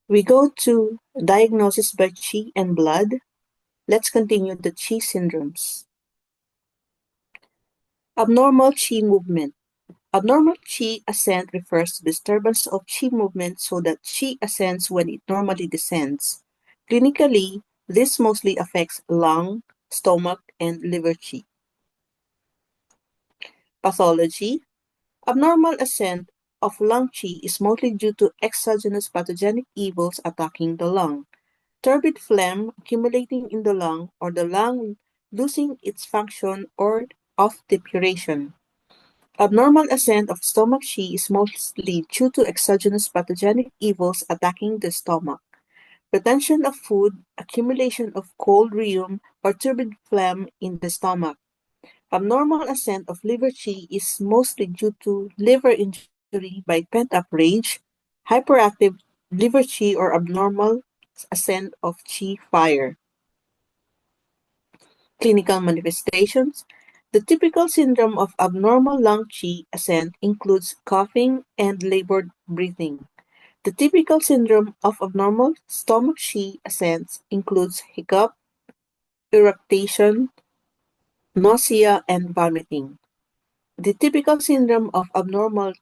We go to diagnosis by Chi and blood. Let's continue the Chi syndromes. Abnormal Chi movement. Abnormal Qi ascent refers to disturbance of Qi movement so that Qi ascends when it normally descends. Clinically, this mostly affects lung, stomach, and liver Qi. Pathology. Abnormal ascent of lung Qi is mostly due to exogenous pathogenic evils attacking the lung. Turbid phlegm accumulating in the lung or the lung losing its function or of depuration. Abnormal ascent of stomach Qi is mostly due to exogenous pathogenic evils attacking the stomach. Retention of food, accumulation of cold rheum or turbid phlegm in the stomach. Abnormal ascent of liver Qi is mostly due to liver injury by pent-up rage, hyperactive liver Qi, or abnormal ascent of Qi fire. Clinical manifestations. The typical syndrome of abnormal lung Qi ascent includes coughing and labored breathing. The typical syndrome of abnormal stomach Qi ascent includes hiccup, eructation, nausea, and vomiting. The typical syndrome of abnormal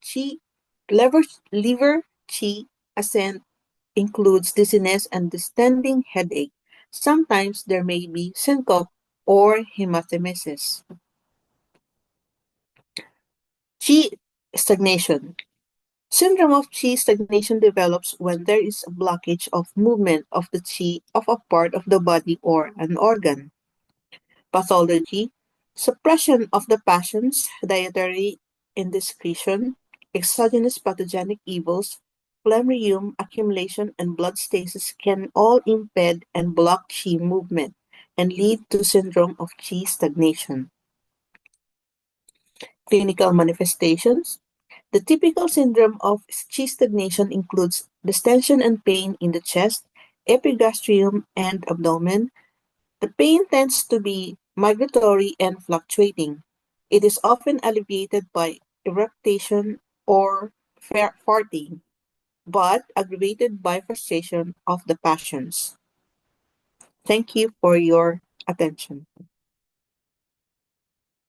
liver Qi ascent includes dizziness and distending headache. Sometimes there may be syncope or hematemesis. Qi stagnation. Syndrome of Qi stagnation develops when there is a blockage of movement of the Qi of a part of the body or an organ. Pathology. Suppression of the passions, dietary indiscretion, exogenous pathogenic evils, phlegm accumulation, and blood stasis can all impede and block Qi movement and lead to syndrome of Qi stagnation. Clinical manifestations. The typical syndrome of Qi stagnation includes distension and pain in the chest, epigastrium, and abdomen. The pain tends to be migratory and fluctuating. It is often alleviated by eructation or farting, but aggravated by frustration of the passions. Thank you for your attention.